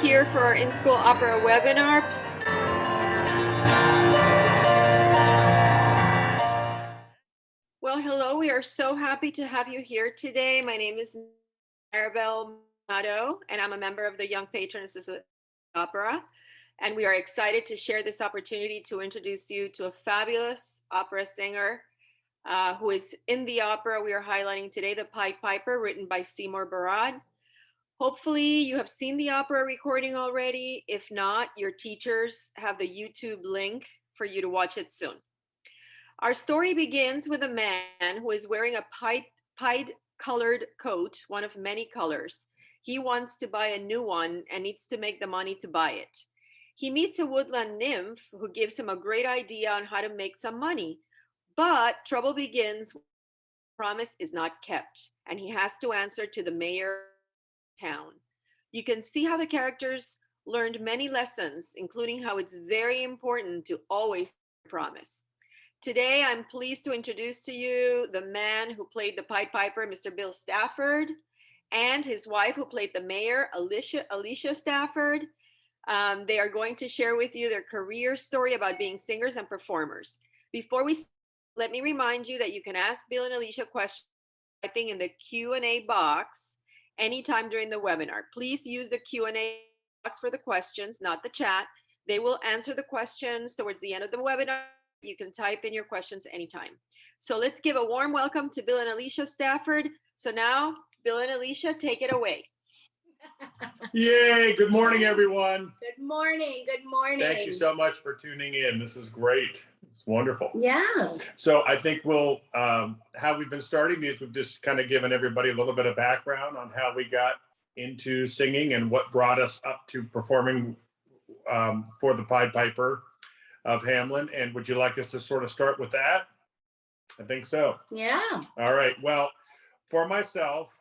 here for our in-school opera webinar. Well, hello, we are so happy to have you here today. My name is Maribel Mato, and I'm a member of the Young Patronesses of Opera. And we are excited to share this opportunity to introduce you to a fabulous opera singer who is in the opera we are highlighting today, The Pied Piper, written by Seymour Barad. Hopefully you have seen the opera recording already. If not, your teachers have the YouTube link for you to watch it soon. Our story begins with a man who is wearing a pied colored coat, one of many colors. He wants to buy a new one and needs to make the money to buy it. He meets a woodland nymph who gives him a great idea on how to make some money. But trouble begins when the promise is not kept, and he has to answer to the mayor town. You can see how the characters learned many lessons, including how it's very important to always promise. Today, I'm pleased to introduce to you the man who played the Pied Piper, Mr. Bill Stafford, and his wife who played the mayor, Alicia Stafford. They are going to share with you their career story about being singers and performers. Before we start, let me remind you that you can ask Bill and Alicia questions typing in the Q&A box anytime during the webinar. Please use the Q&A box for the questions, not the chat. They will answer the questions towards the end of the webinar. You can type in your questions anytime. So let's give a warm welcome to Bill and Alicia Stafford. So now, Bill and Alicia, take it away. Yay, good morning, everyone. Good morning, good morning. Thank you so much for tuning in. This is great. It's wonderful. Yeah. So I think we'll, how we've been starting these, we've just kind of given everybody a little bit of background on how we got into singing and what brought us up to performing for the Pied Piper of Hamelin. And would you like us to sort of start with that? I think so. Yeah. All right. Well, for myself,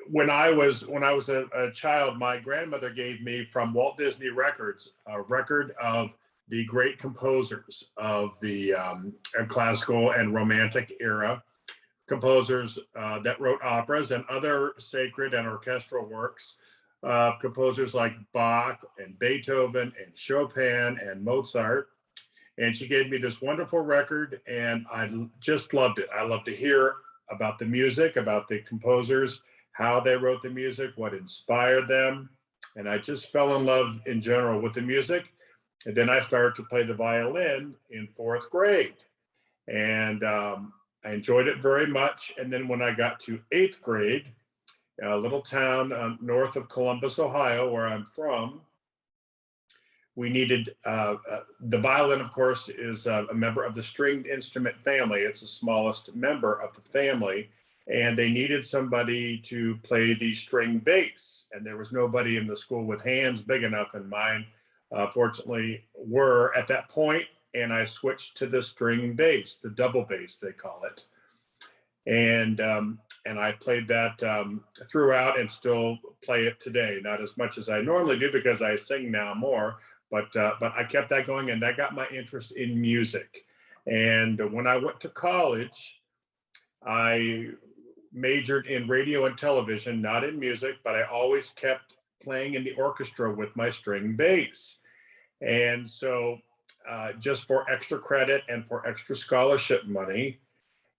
when I was a child, my grandmother gave me from Walt Disney Records a record of the great composers of the classical and romantic era, composers that wrote operas and other sacred and orchestral works, composers like Bach and Beethoven and Chopin and Mozart. And she gave me this wonderful record, and I just loved it. I love to hear about the music, about the composers, how they wrote the music, what inspired them. And I just fell in love in general with the music. And then I started to play the violin in 4th grade. And I enjoyed it very much. And then when I got to 8th grade, a little town north of Columbus, Ohio, where I'm from, we needed, the violin, of course, is a member of the stringed instrument family. It's the smallest member of the family. And they needed somebody to play the string bass. And there was nobody in the school with hands big enough, and mine, fortunately, were at that point. And I switched to the string bass, the double bass, they call it. And I played that throughout and still play it today. Not as much as I normally do because I sing now more, but I kept that going, and that got my interest in music. And when I went to college, I majored in radio and television, not in music, but I always kept playing in the orchestra with my string bass. And so just for extra credit and for extra scholarship money.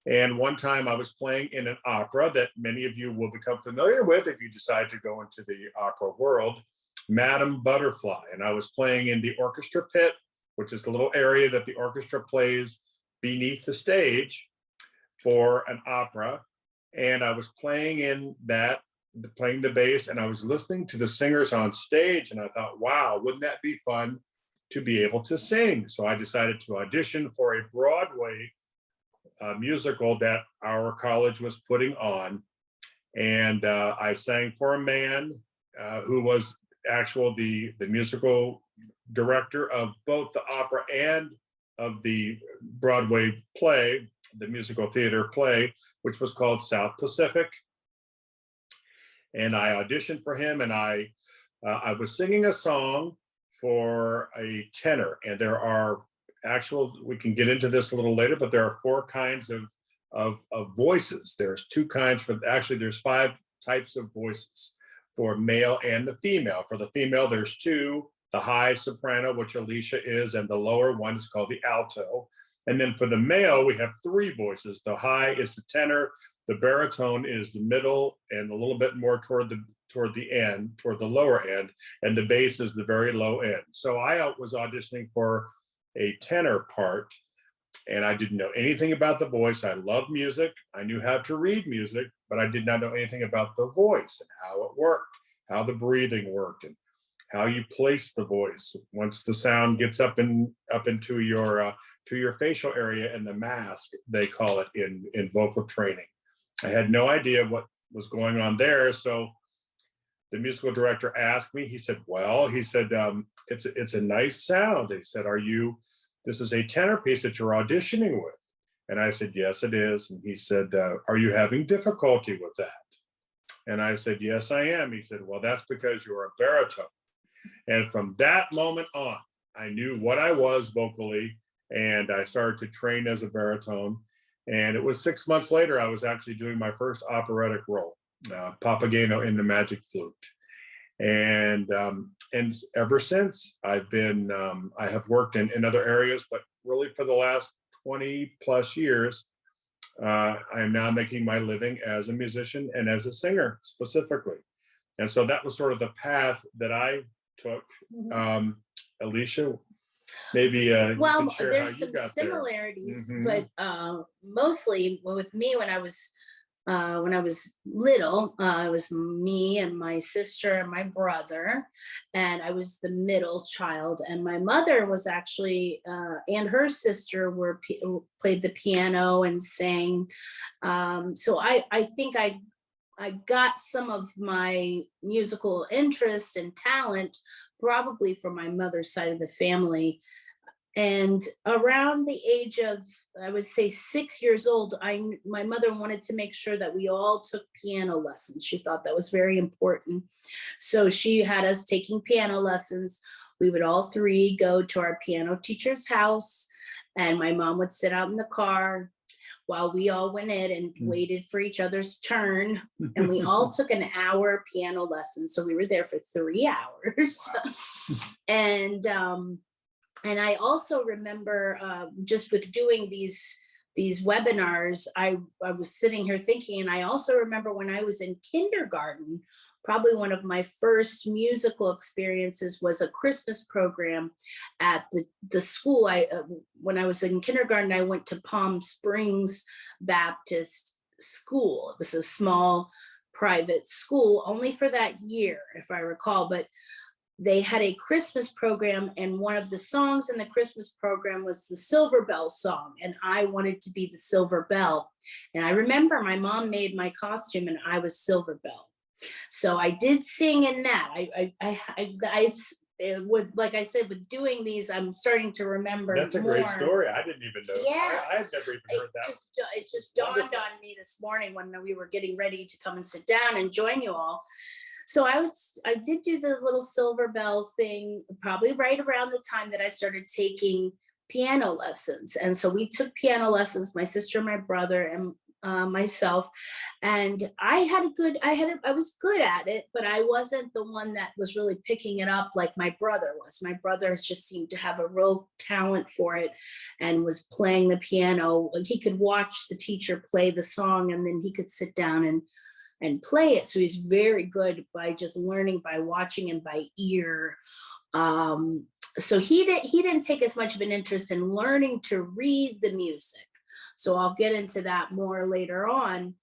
And one time I was playing in an opera that many of you will become familiar with if you decide to go into the opera world, Madame Butterfly. And I was playing in the orchestra pit, which is the little area that the orchestra plays beneath the stage for an opera. And I was playing in that, playing the bass, and I was listening to the singers on stage, and I thought, wow, wouldn't that be fun to be able to sing? So I decided to audition for a Broadway musical that our college was putting on. And I sang for a man who was the musical director of both the opera and of the Broadway play, the musical theater play, which was called South Pacific. And I auditioned for him, and I was singing a song for a tenor. And there are we can get into this a little later, but there are 4 kinds of voices. There's 2 kinds there's 5 types of voices for male and the female. For the female, there's two, the high soprano, which Alicia is, and the lower one is called the alto. And then for the male, we have three voices. The high is the tenor, the baritone is the middle, and a little bit more toward the end, toward the lower end, and the bass is the very low end. So I was auditioning for a tenor part, and I didn't know anything about the voice. I love music. I knew how to read music, but I did not know anything about the voice and how it worked, how the breathing worked, and how you place the voice once the sound gets up into your facial area and the mask, they call it in vocal training. I had no idea what was going on there. So the musical director asked me, he said, it's a nice sound. He said, this is a tenor piece that you're auditioning with. And I said, yes, it is. And he said, are you having difficulty with that? And I said, yes, I am. He said, well, that's because you're a baritone. And from that moment on, I knew what I was vocally, and I started to train as a baritone. And it was 6 months later, I was actually doing my first operatic role, Papageno in the Magic Flute. And ever since, I have worked in other areas, but really for the last 20 plus years, I am now making my living as a musician and as a singer specifically. And so that was sort of the path that I took. Alicia, maybe Well, you can share there's how you some got similarities, there. but mostly with me when I was little, it was me and my sister and my brother, and I was the middle child. And my mother was actually, and her sister played the piano and sang. So I think I got some of my musical interest and talent probably from my mother's side of the family. And around the age of, I would say 6 years old, my mother wanted to make sure that we all took piano lessons. She thought that was very important. So she had us taking piano lessons. We would all three go to our piano teacher's house, and my mom would sit out in the car while we all went in and waited for each other's turn. And we all took an hour piano lesson. So we were there for 3 hours. Wow. And I also remember just with doing these webinars, I was sitting here thinking, and I also remember when I was in kindergarten, probably one of my first musical experiences was a Christmas program at the school. When I was in kindergarten, I went to Palm Springs Baptist School. It was a small private school, only for that year, if I recall, but they had a Christmas program, and one of the songs in the Christmas program was the Silver Bell song, and I wanted to be the Silver Bell. And I remember my mom made my costume, and I was Silver Bell. So I did sing in that. Like I said, with doing these, I'm starting to remember. That's a great story. I didn't even know. Yeah, I had never even heard that. It just dawned on me this morning when we were getting ready to come and sit down and join you all. So I did do the little Silver Bell thing probably right around the time that I started taking piano lessons. And so we took piano lessons, my sister, my brother, and myself. And I was good at it, but I wasn't the one that was really picking it up like my brother was. My brother just seemed to have a real talent for it and was playing the piano. He could watch the teacher play the song, and then he could sit down and play it. So he's very good by just learning by watching and by ear. So he didn't take as much of an interest in learning to read the music. So I'll get into that more later on.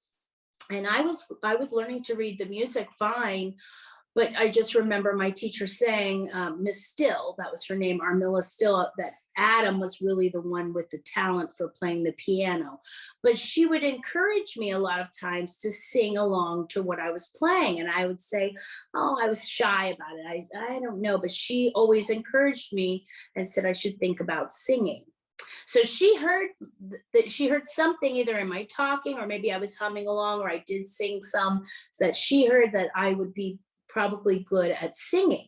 And I was learning to read the music fine, but I just remember my teacher saying, Miss Still, that was her name, Armilla Still, that Adam was really the one with the talent for playing the piano. But she would encourage me a lot of times to sing along to what I was playing. And I would say, oh, I was shy about it. I don't know. But she always encouraged me and said I should think about singing. So she heard something either in my talking, or maybe I was humming along, or I did sing some, so that she heard that I would be probably good at singing.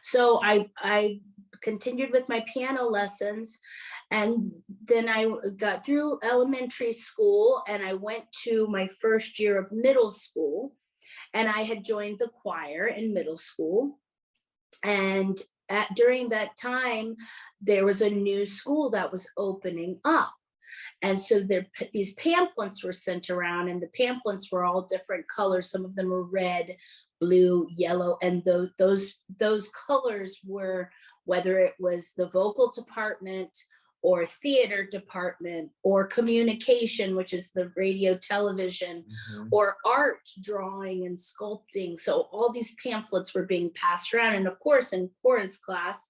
So I continued with my piano lessons, and then I got through elementary school, and I went to my first year of middle school. And I had joined the choir in middle school. And during that time, there was a new school that was opening up. And so these pamphlets were sent around, and the pamphlets were all different colors. Some of them were red, blue, yellow, and those colors were, whether it was the vocal department or theater department or communication, which is the radio, television, or art, drawing and sculpting. So all these pamphlets were being passed around. And of course, in chorus class,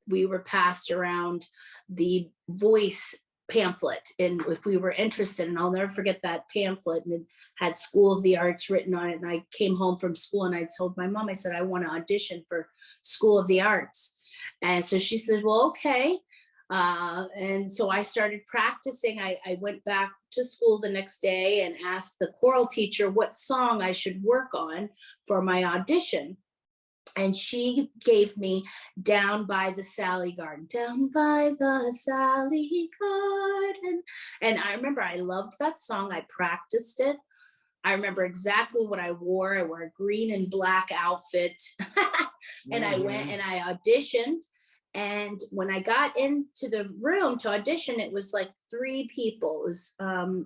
we were passed around the voice pamphlet. And if we were interested, and I'll never forget that pamphlet, and it had School of the Arts written on it. And I came home from school and I told my mom, I said, I want to audition for School of the Arts. And so she said, well, okay. And so I started practicing. I went back to school the next day and asked the choral teacher what song I should work on for my audition. And she gave me Down by the Sally Garden, Down by the Sally Garden. And I remember I loved that song. I practiced it. I remember exactly what I wore. I wore a green and black outfit. And I went and I auditioned. And when I got into the room to audition, it was like 3 people. It was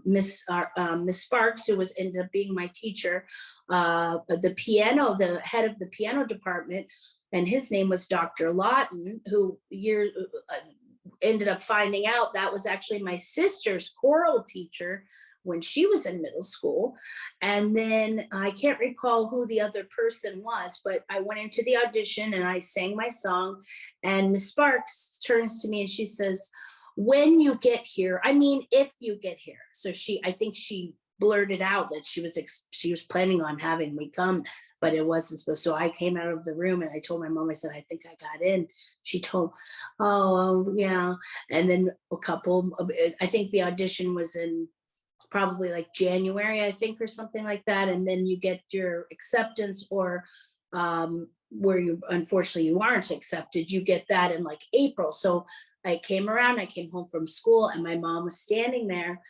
Miss Sparks, who ended up being my teacher, the head of the piano department, and his name was Dr. Lawton, who ended up finding out that was actually my sister's choral teacher when she was in middle school. And then I can't recall who the other person was, but I went into the audition and I sang my song, and Miss Sparks turns to me and she says, when you get here, I mean, if you get here. So I think she blurted out that she was planning on having me come, but it wasn't supposed. So I came out of the room and I told my mom, I said, I think I got in. She told, oh yeah. And then I think the audition was in probably like January, I think, or something like that. And then you get your acceptance, or where unfortunately you aren't accepted, you get that in like April. So I came home from school and my mom was standing there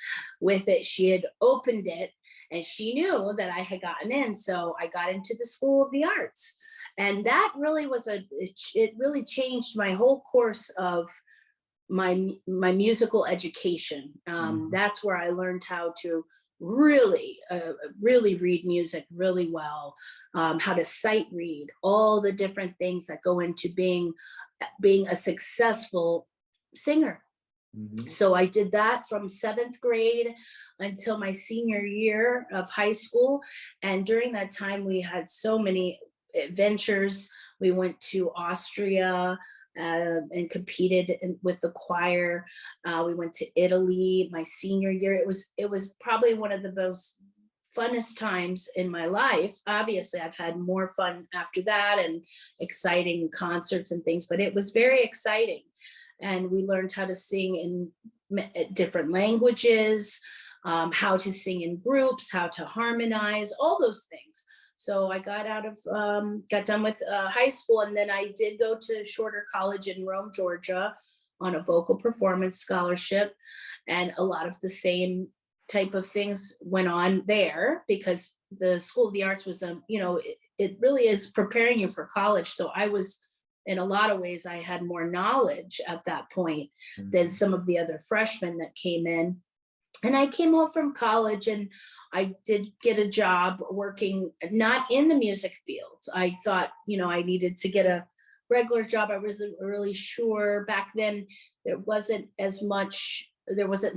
with it. She had opened it and she knew that I had gotten in. So I got into the School of the Arts. And that really it really changed my whole course of my musical education. That's where I learned how to really read music really well, how to sight read, all the different things that go into being a successful singer. So I did that from 7th grade until my senior year of high school. And during that time, we had so many adventures. We went to Austria and competed with the choir. We went to Italy my senior year. It was probably one of the most funnest times in my life. Obviously, I've had more fun after that and exciting concerts and things, but it was very exciting. And we learned how to sing in different languages, how to sing in groups, how to harmonize, all those things. So I got done with high school, and then I did go to Shorter College in Rome, Georgia, on a vocal performance scholarship. And a lot of the same type of things went on there, because the School of the Arts was, it really is preparing you for college. So I was, in a lot of ways, I had more knowledge at that point than some of the other freshmen that came in. And I came home from college and I did get a job working not in the music field. I thought, I needed to get a regular job. I wasn't really sure. Back then, there wasn't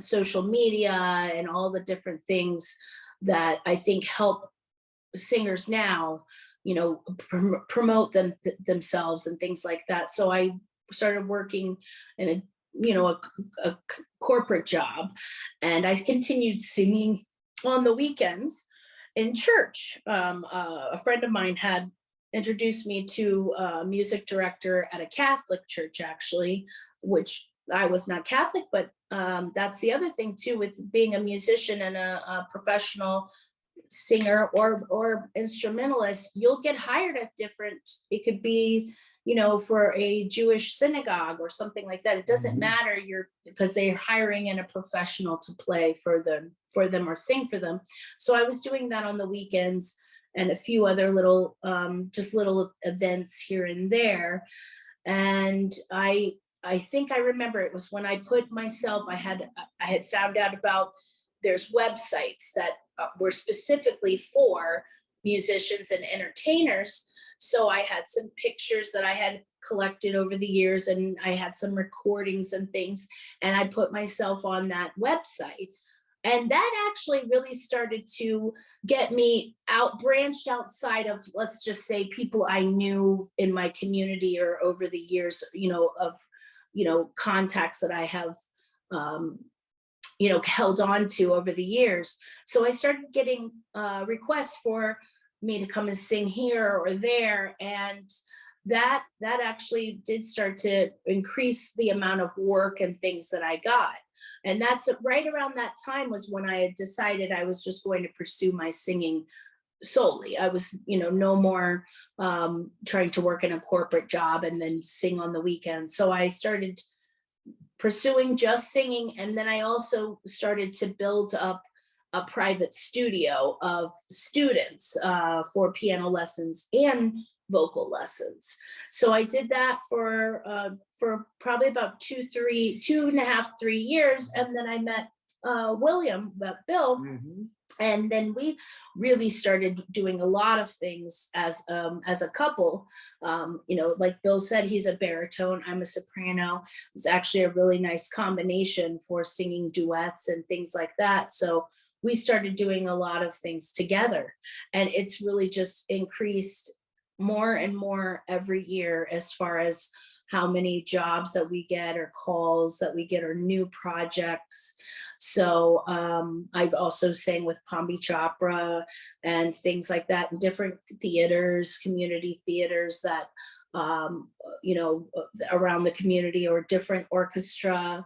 social media and all the different things that I think help singers now, promote themselves and things like that. So I started working in a corporate job, and I continued singing on the weekends in church. A friend of mine had introduced me to a music director at a Catholic church, actually, which I was not Catholic, but that's the other thing too, with being a musician and a professional singer or instrumentalist, you'll get hired at it could be, for a Jewish synagogue or something like that. It doesn't matter, because they're hiring in a professional to play for them or sing for them. So I was doing that on the weekends, and a few other little, just little events here and there. And I think I remember it was when I put myself, I had found out about, there's websites that were specifically for musicians and entertainers. So I had some pictures that I had collected over the years, and I had some recordings and things, and I put myself on that website. And that actually really started to get me out, branched outside of, let's just say, people I knew in my community or over the years, of, contacts that I have, held on to over the years. So I started getting requests for me to come and sing here or there. And that actually did start to increase the amount of work and things that I got. And that's right around that time was when I had decided I was just going to pursue my singing solely. I was, no more trying to work in a corporate job and then sing on the weekends. So I started pursuing just singing. And then I also started to build up a private studio of students for piano lessons and vocal lessons. So I did that for probably about 2.5, 3 years. And then I met Bill. Mhm. And then we really started doing a lot of things as a couple. Like Bill said, he's a baritone, I'm a soprano. It's actually a really nice combination for singing duets and things like that. So we started doing a lot of things together, and it's really just increased more and more every year as far as how many jobs that we get or calls that we get or new projects. So I've also sang with Palm Beach Opera and things like that in different theaters, community theaters that, around the community, or different orchestra,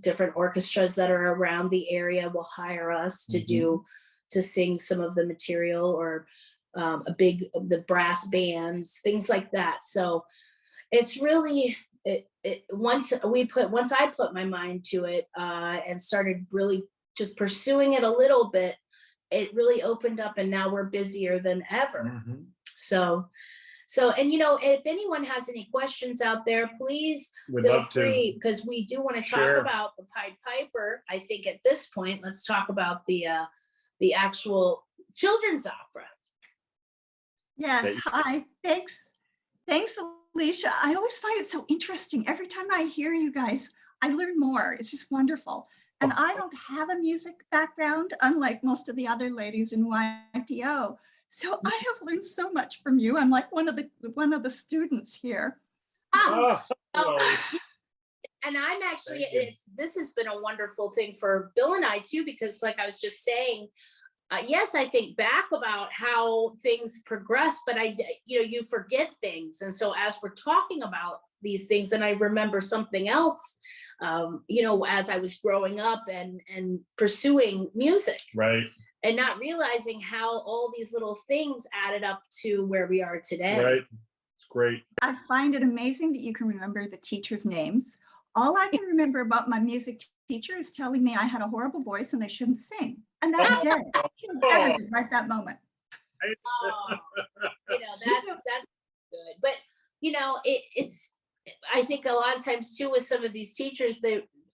different orchestras that are around the area will hire us to sing some of the material, or the brass bands, things like that. So it's really, once I put my mind to it and started really just pursuing it a little bit, it really opened up, and now we're busier than ever. Mhm. So, and if anyone has any questions out there, please We'd feel love to. free, because we do want to Sure. talk about the Pied Piper. I think at this point, let's talk about the actual children's opera. Yes, hi. Thanks, Alicia. I always find it so interesting. Every time I hear you guys, I learn more. It's just wonderful. And I don't have a music background, unlike most of the other ladies in YPO. So I have learned so much from you. I'm like one of the students here. Oh, And I'm actually, Thank you. this has been a wonderful thing for Bill and I too, because like I was just saying, yes, I think back about how things progress, but you forget things. And so as we're talking about these things, and I remember something else, as I was growing up and pursuing music, right, and not realizing how all these little things added up to where we are today. right. It's great. I find it amazing that you can remember the teachers' names. All I can remember about my music teacher is telling me I had a horrible voice and I shouldn't sing. And that did. That killed everything right that moment. Oh, that's good. But it's I think a lot of times too with some of these teachers,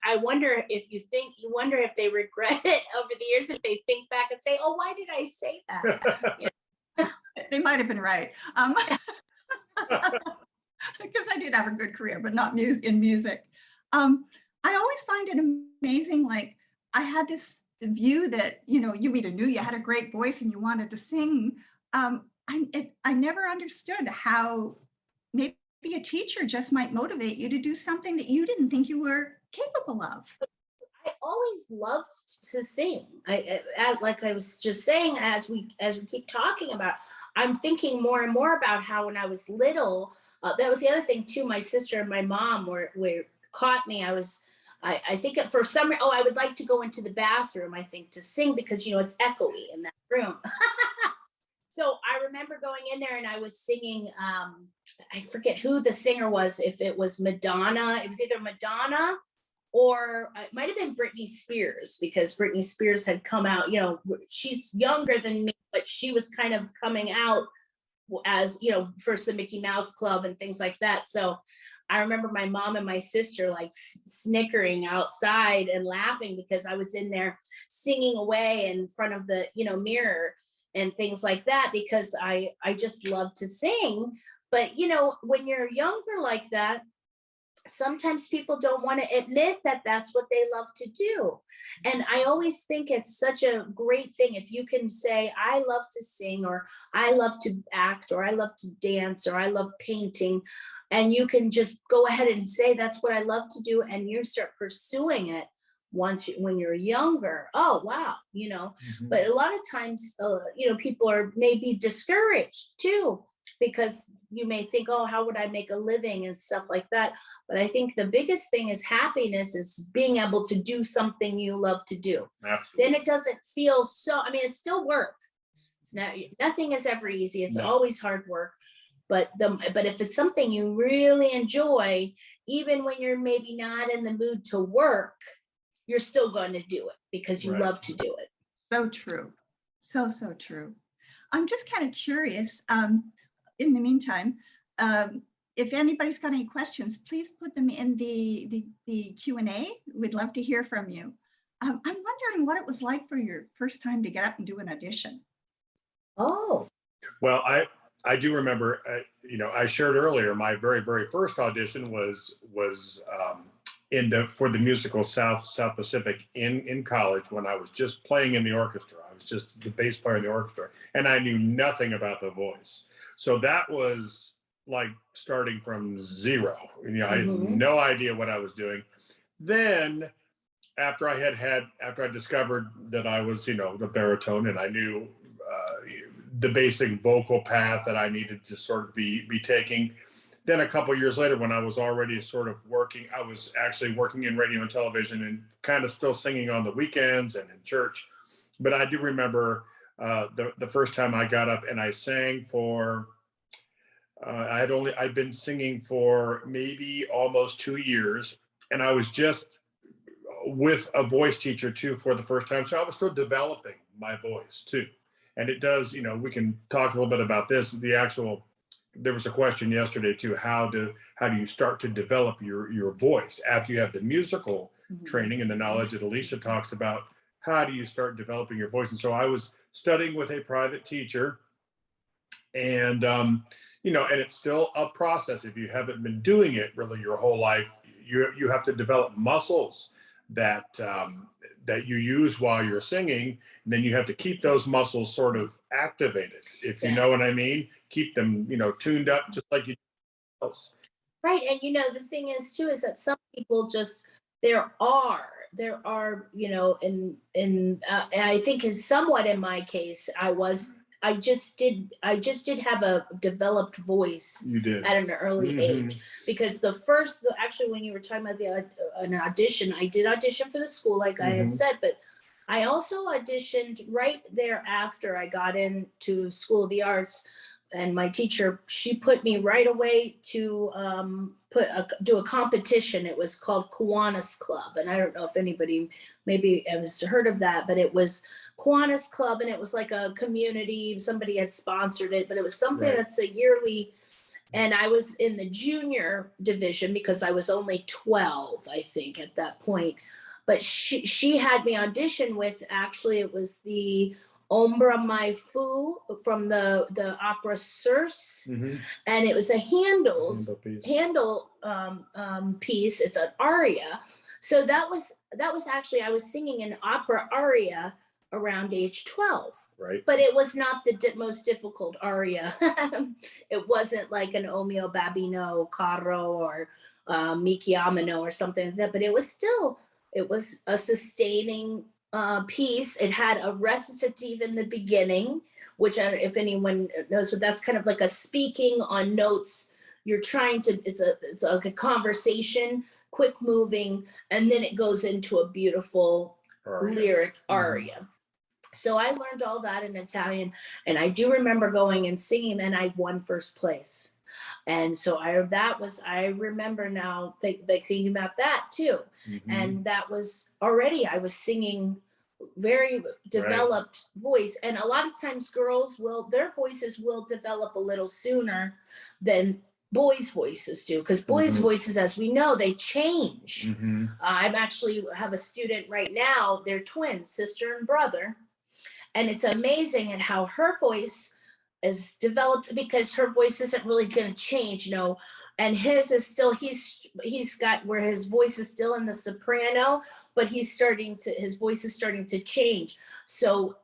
I wonder if they regret it over the years, if they think back and say, oh, why did I say that? They might have been right. Because I did have a good career, but not in music. I always find it amazing. Like I had this view that, you either knew you had a great voice and you wanted to sing. I never understood how maybe a teacher just might motivate you to do something that you didn't think you were capable of. I always loved to sing. Like I was just saying, as we keep talking about, I'm thinking more and more about how when I was little, that was the other thing too. My sister and my mom were caught me. I think for some, I would like to go into the bathroom, I think, to sing because, it's echoey in that room. So I remember going in there and I was singing, I forget who the singer was, if it was Madonna. It was either Madonna or it might have been Britney Spears, because Britney Spears had come out, she's younger than me, but she was kind of coming out as, first the Mickey Mouse Club and things like that. So I remember my mom and my sister like snickering outside and laughing because I was in there singing away in front of the, mirror and things like that, because I just love to sing. But, when you're younger like that, sometimes people don't want to admit that that's what they love to do. And I always think it's such a great thing if you can say, I love to sing, or I love to act, or I love to dance, or I love painting. And you can just go ahead and say, that's what I love to do. And you start pursuing it when you're younger. Oh, wow. But a lot of times, people are maybe discouraged too, because you may think, oh, how would I make a living and stuff like that. But I think the biggest thing is happiness, is being able to do something you love to do. Absolutely. Then it doesn't feel so, it's still work. It's not, nothing is ever easy. It's always hard work. But if it's something you really enjoy, even when you're maybe not in the mood to work, you're still going to do it because you love to do it. So true. So true. I'm just kind of curious. In the meantime, if anybody's got any questions, please put them in the Q&A. We'd love to hear from you. I'm wondering what it was like for your first time to get up and do an audition. Oh. Well, I do remember, I shared earlier, my very, very first audition was for the musical South Pacific in college, when I was just playing in the orchestra. I was just the bass player in the orchestra, and I knew nothing about the voice. So that was like starting from zero. I had no idea what I was doing. Then after I discovered that I was, the baritone, and I knew the basic vocal path that I needed to sort of be taking. Then a couple of years later, when I was already sort of working, I was actually working in radio and television and kind of still singing on the weekends and in church. But I do remember the first time I got up and I sang for, I'd been singing for maybe almost 2 years, and I was just with a voice teacher too for the first time. So I was still developing my voice too. And it does, we can talk a little bit about this. There was a question yesterday too, how do you start to develop your voice after you have the musical training and the knowledge that Alicia talks about? How do you start developing your voice? And so I was studying with a private teacher, and and it's still a process. If you haven't been doing it really your whole life, you have to develop muscles that you use while you're singing. And then you have to keep those muscles sort of activated, if you know what I mean. Keep them, tuned up, just like you do else. Right. And the thing is too, is that some people just, there are, and I think is somewhat in my case, I just did have a developed voice. You did. At an early age, because actually when you were talking about an audition, I did audition for the school, like I had said, but I also auditioned right thereafter I got into School of the Arts. And my teacher, she put me right away to do a competition. It was called Kiwanis Club. And I don't know if anybody maybe has heard of that, but it was Kiwanis Club, and it was like a community, somebody had sponsored it, but it was something that's a yearly, and I was in the junior division because I was only 12, I think, at that point. But she had me audition with, actually, it was the Ombra Mai Fu from the opera Circe, and it was a Handel piece. It's an aria. So that was actually, I was singing an opera aria around age 12. Right. But it was not the most difficult aria. It wasn't like an O mio Babino Caro or Mi Chiamano or something like that, but it was a sustaining piece. It had a recitative in the beginning, which if anyone knows what that's kind of like, a speaking on notes. You're trying to, it's like a conversation, quick moving, and then it goes into a beautiful lyric aria. So I learned all that in Italian, and I do remember going and singing, and I won first place. And so I remember now thinking about that too. Mhm. And that was already, I was singing very developed voice. And a lot of times their voices will develop a little sooner than boys' voices do, because boys' Mhm. voices, as we know, they change. Mhm. I'm actually have a student right now, they're twins, sister and brother, and it's amazing at how her voice is developed, because her voice isn't really going to change, and his is still, he's got where his voice is still in the soprano, but his voice is starting to change. So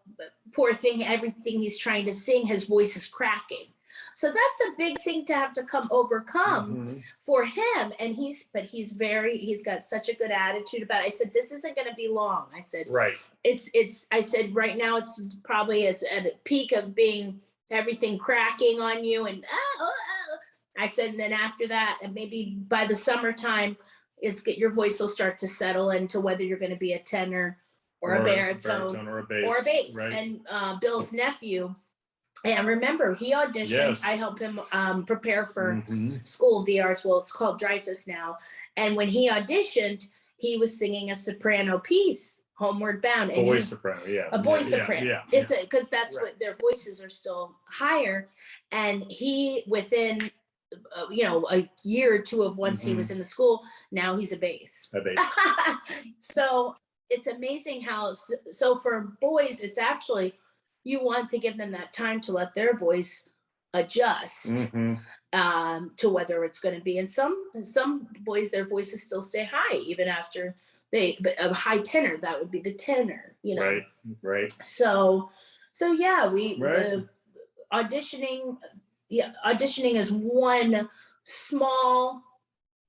poor thing, everything he's trying to sing, his voice is cracking. So that's a big thing to have to overcome Mhm. for him. And he's got such a good attitude about it. I said, this isn't going to be long. I said, Right. I said, right now it's at a peak of being everything cracking on you, and I said, and then after that, and maybe by the summertime, your voice will start to settle into whether you're going to be a tenor or a baritone or a bass. or a bass. Right. And Bill's nephew, and remember, he auditioned. Yes. I helped him prepare for Mhm. School of the Arts. Well, it's called Dreyfus now. And when he auditioned, he was singing a soprano piece, Homeward Bound. And Boy soprano, yeah. a boy Yeah, soprano. yeah, It's because that's Right. what their voices are still higher. And he, within a year or two of once he was in the school, now he's a bass. A bass. So it's amazing how, so for boys, it's actually, you want to give them that time to let their voice adjust Mhm. to whether it's going to be. And some boys, their voices still stay high even after but a high tenor, that would be the tenor, Right. Right. So yeah, Right. auditioning, auditioning is one small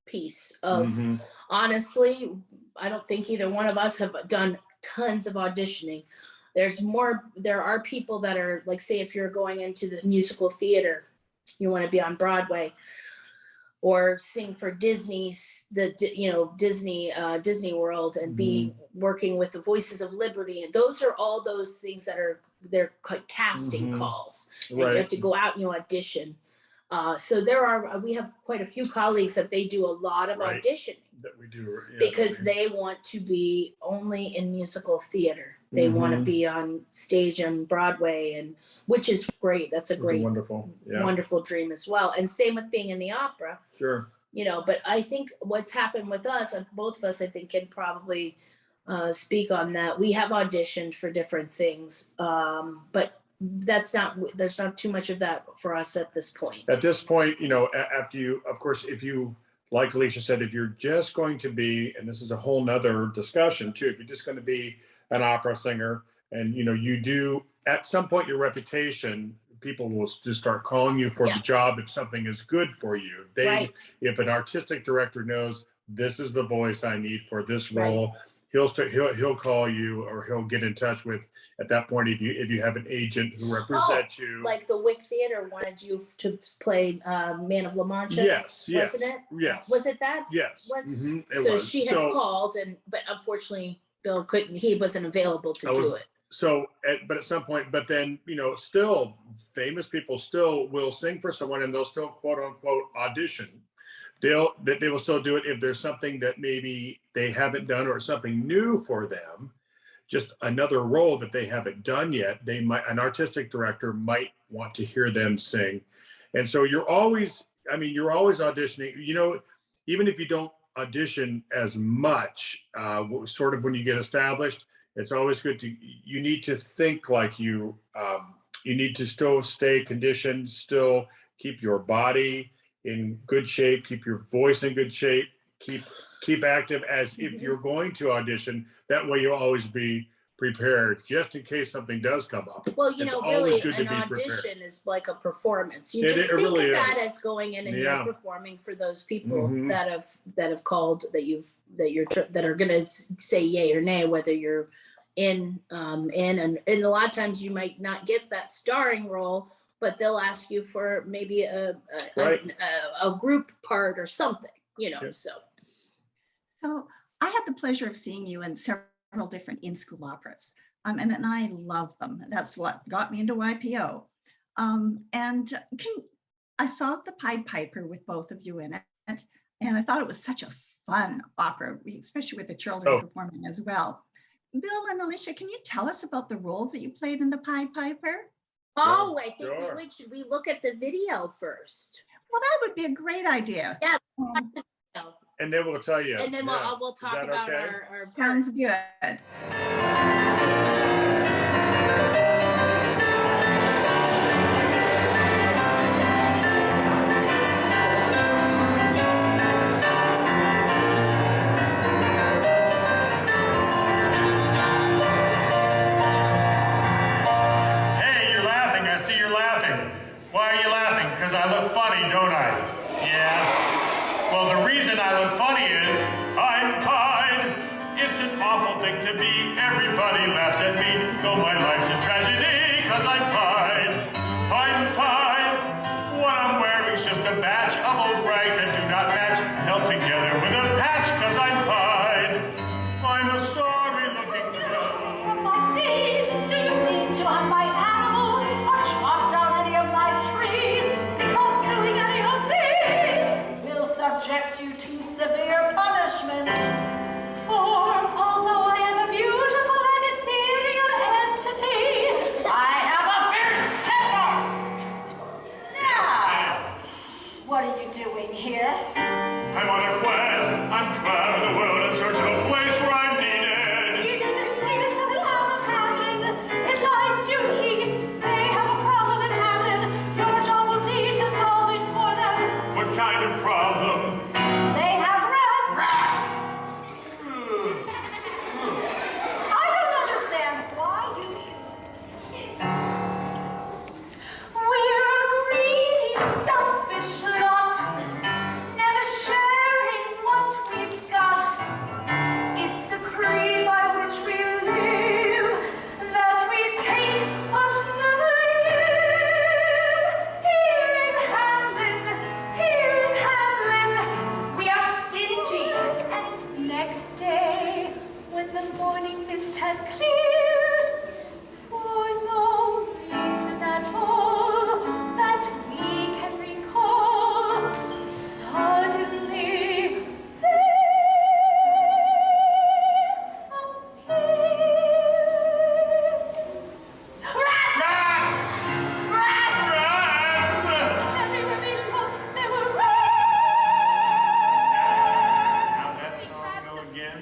piece of, Mhm. honestly, I don't think either one of us have done tons of auditioning. There are people that are like, say, if you're going into the musical theater, you want to be on Broadway or sing for Disney World, and be working with the Voices of Liberty. And those are all those things they're casting Mhm. calls. And Right. you have to go out and you audition. So we have quite a few colleagues that they do a lot of Right. auditioning, That we do. Yeah, because they want to be only in musical theater. They want to Mhm. be on stage on Broadway, and which is great. That's a It's great, wonderful. Yeah. wonderful dream as well. And same with being in the opera. Sure. But I think what's happened with us, and both of us, I think, can probably speak on that. We have auditioned for different things, but there's not too much of that for us at this point. At this point, after you, of course, if you, like Alicia said, if you're just going to be, and this is a whole nother discussion too, if you're just going to be an opera singer, and you do, at some point, your reputation, people will just start calling you for the job if something is good for you. Right. If an artistic director knows this is the voice I need for this Right. role, he'll call you, or he'll get in touch with, at that point, if you have an agent who represents you. Like the Wick Theater wanted you to play Man of La Mancha. Yes. Wasn't it? Yes. Was it that? Yes. What? Mhm, it So was. she had called, but unfortunately Bill couldn't. He wasn't available to do it. So, but at some point, but then, still famous people still will sing for someone, and they'll still quote unquote audition. They will still do it if there's something that maybe they haven't done, or something new for them, just another role that they haven't done yet. An artistic director might want to hear them sing. And so you're always auditioning, even if you don't audition as much, sort of when you get established, it's always good you need to think like you need to still stay conditioned, still keep your body in good shape, keep your voice in good shape, keep active as if you're going to audition. That way you'll always be prepared, just in case something does come up. Well, really, an audition prepared. is like a performance. You It just think really of that is. as going in and Yeah. you're performing for those people Mhm. that have called, that are going to say yay or nay, whether you're in and a lot of times you might not get that starring role, but they'll ask you for maybe a Right. group part or something, Yeah. So I had the pleasure of seeing you in several different in-school operas. And then I love them. That's what got me into YPO. And I saw the Pied Piper with both of you in it, and I thought it was such a fun opera, especially with the children performing as well. Bill and Alicia, can you tell us about the roles that you played in the Pied Piper? Oh, I think Sure. should we look at the video first? Well, that would be a great idea. Yeah. And then we'll tell you. And then we'll Is talk that about okay? our Sounds parts. good. Hey, you're laughing. I see you're laughing. Why are you laughing? Because I look funny, don't I? Yeah. Well, the reason I look funny is I'm pied. It's an awful thing to be. Everybody laughs at me. Though my life's a tragedy, because I'm pied. I'm pied. What I'm wearing's just a batch of old rags that do not match, held together with a patch, because I'm pied. I'm a sorry-looking fellow. Please, do you mean to hunt my animals or chop down any of my trees? Because doing any of these will subject you to severe punishment. For although I am a beautiful and ethereal entity, I have a fierce temper. Now, what are you doing here? I'm on a quest. I'm traveling the world in search of a place where I'm needed. You didn't leave it to the town of Hamlin. It lies due east. They have a problem in Hamlin. Your job will be to solve it for them. What kind of problem? They have rats. Rats! I don't understand why you. We're a greedy, selfish lot, never sharing what we've got. It's the creed by which we live, that we take but never give. Here in Hamlin, we are stingy. And next day, when the morning mist had cleared, for no reason at all that we can recall, suddenly there appeared rats! Rats! Rats! Everywhere we looked, there were rats! How'd that song go again?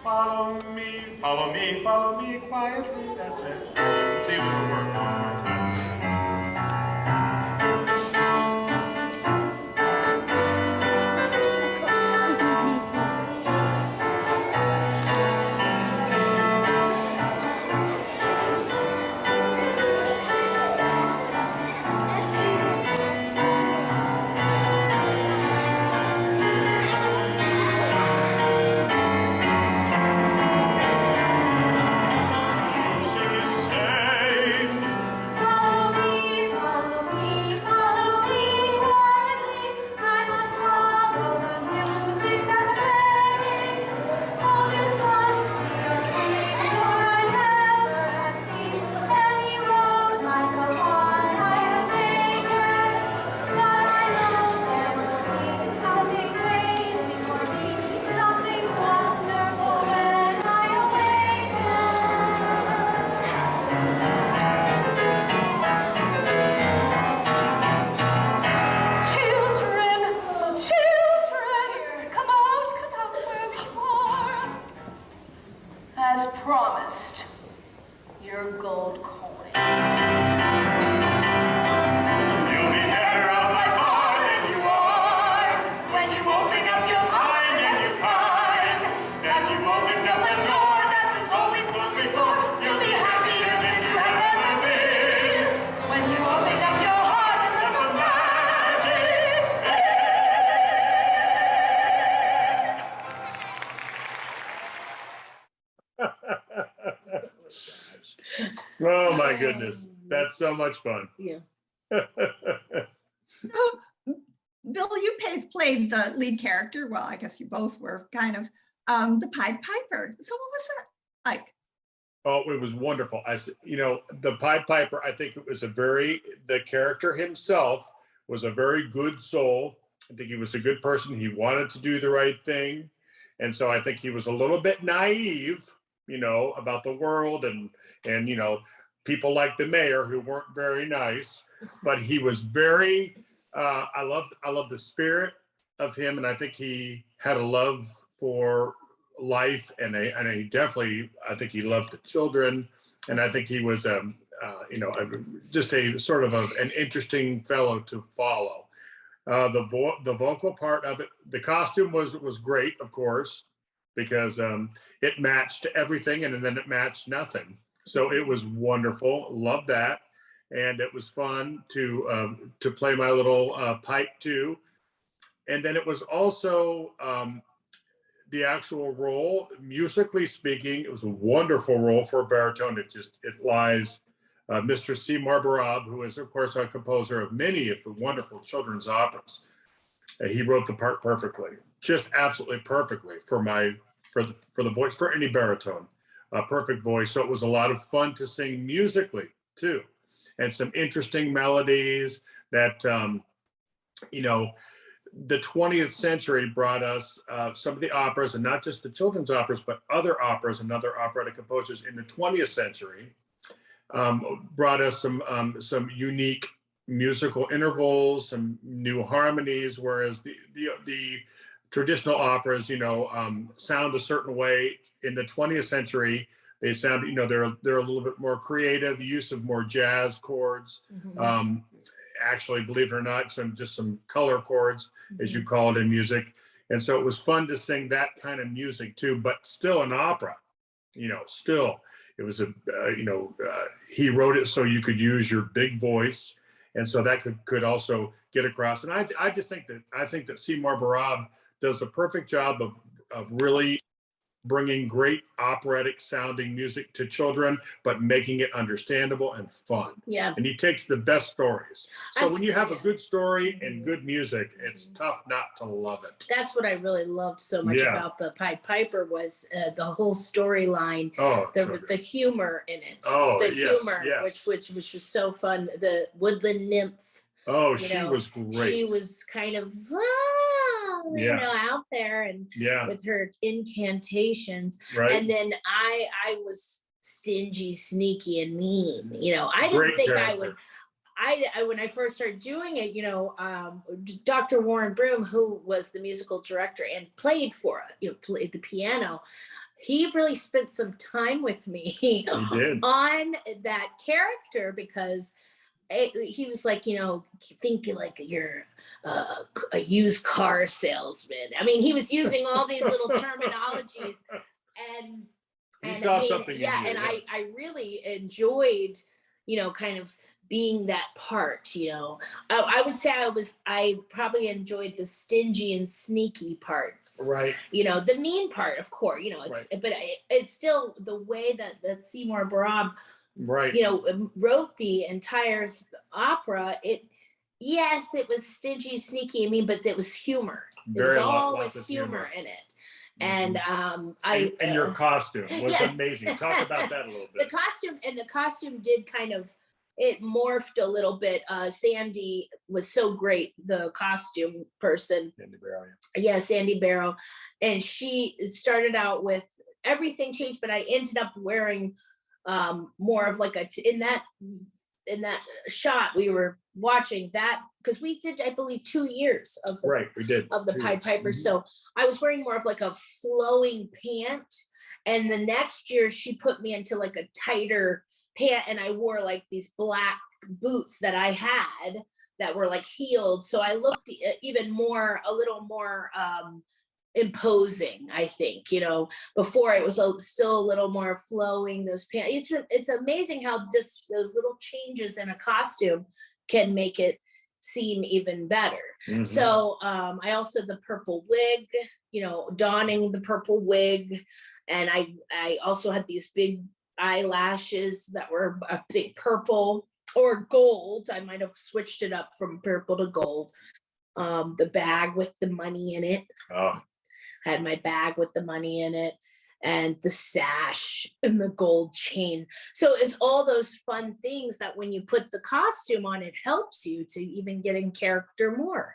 Follow me, follow me quietly. That's it. Let's see if it'll work one more time. Music is stay. Follow me, quietly. I must follow the music that's playing. All this must be a dream, for I never have seen any road like the one I have taken. But I know there will be something waiting for me, something wonderful when I awaken. Children, oh children, come out where we are. As promised, your gold coin. You'll be better off by far than you are. When you open up your mind and you find that you opened up a door that was always closed before, you'll be happier than you have ever been. When you open up your heart and let the magic Oh my goodness. That's so much fun. Yeah. Bill, you played the lead character. Well, I guess you both were kind of the Pied Piper. So what was that like? Oh, it was wonderful. The Pied Piper, I think it was the character himself was a very good soul. I think he was a good person. He wanted to do the right thing. And so I think he was a little bit naive, about the world and, people like the mayor who weren't very nice, but he was very, I love the spirit of him. And I think he had a love for life, and he definitely, I think he loved the children, and I think he was just a sort of an interesting fellow to follow. The vocal part of it, the costume was great, of course, because it matched everything, and then it matched nothing. So it was wonderful. Loved that, and it was fun to play my little pipe too. And then it was also the actual role, musically speaking, it was a wonderful role for a baritone. It lies Mr. Seymour Barab, who is, of course, a composer of many of the wonderful children's operas. He wrote the part perfectly, just absolutely perfectly for the voice, for any baritone, a perfect voice. So it was a lot of fun to sing musically too, and some interesting melodies that the 20th century brought us some of the operas, and not just the children's operas, but other operas and other operatic composers in the 20th century brought us some unique musical intervals, some new harmonies, whereas the traditional operas, sound a certain way. In the 20th century, they sound, they're a little bit more creative, use of more jazz chords. Mhm. Actually, believe it or not, some color chords, as you call it in music. And so it was fun to sing that kind of music too, but still an opera, still it was he wrote it so you could use your big voice. And so that could also get across. And I think that Seymour Barab does a perfect job of really bringing great operatic sounding music to children, but making it understandable and fun. Yeah. And he takes the best stories. So when you have a Yeah. good story and good music, it's tough not to love it. That's what I really loved so much Yeah. about the Pied Piper was the whole storyline, Oh, so the good. humor in it. Oh, The yes, humor, yes. which was so fun. The woodland nymph, Oh, you she know, was great. she was kind of Yeah. out there and Yeah, with her incantations. right. And then I was stingy, sneaky, and mean. I didn't Great think I character. would. When I first started doing it, Dr. Warren Broom, who was the musical director and played played the piano, he really spent some time with me He did. on that character because he was like, thinking like you're a used car salesman. I mean, he was using all these little terminologies and He saw something in yeah, you, and yes. I really enjoyed, kind of being that part. I would say I probably enjoyed the stingy and sneaky parts. Right. The mean part, of course. But it's still the way that Seymour Barab, Right. wrote the entire opera. Yes, it was stingy, sneaky. I mean, but it was humor. It was all Lots with of humor in it. Mhm. And And your costume was Yeah. amazing. Talk about that a little bit. the costume did kind of, it morphed a little bit. Sandy was so great, the costume person. Sandy Barrow, Yeah, Sandy Barrow. And she started out with everything changed, but I ended up wearing more of like in that shot we were watching that, because we did, I believe, 2 years of the Right, we did. of the 2 Pied years. Piper. Mhm. So I was wearing more of like a flowing pant. And the next year she put me into like a tighter pant, and I wore like these black boots that I had that were like heeled. So I looked even more, a little more imposing, I think. Before it was still a little more flowing, those pants. It's amazing how just those little changes in a costume can make it seem even better. Mhm. So I also, the purple wig, donning the purple wig. And I also had these big eyelashes that were a big purple or gold. I might have switched it up from purple to gold. The bag with the money in it. Oh, I had my bag with the money in it. and the sash and the gold chain. So it's all those fun things that when you put the costume on, it helps you to even get in character more,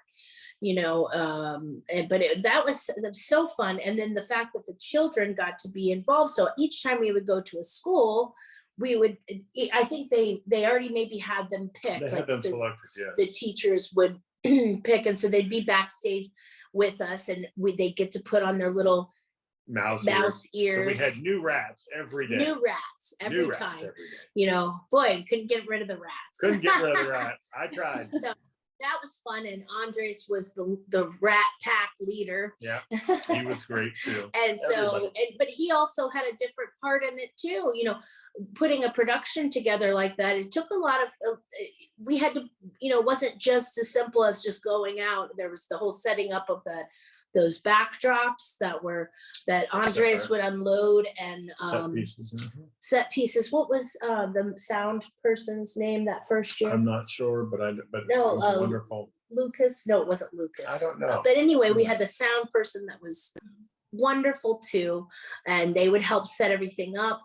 but that was so fun. And then the fact that the children got to be involved. So each time we would go to a school, I think they already maybe had them picked. They had them selected, The yes. teachers would pick, and so they'd be backstage with us, and they'd get to put on their little Mouse ears. So we had new rats every day. New rats every New time. rats every day. Boy, couldn't get rid of the rats. Couldn't get rid of the rats. I tried. So that was fun, and Andres was the rat pack leader. Yeah, he was great too. And so, Everybody. but he also had a different part in it too. Putting a production together like that, it took a lot of. We had to, it wasn't just as simple as just going out. There was the whole setting up of those backdrops that Andres would unload, and Set pieces. set pieces. What was the sound person's name that first year? I'm not sure, but No, it was wonderful. Lucas? No, it wasn't Lucas. I don't know. But anyway, we had the sound person that was wonderful too, and they would help set everything up.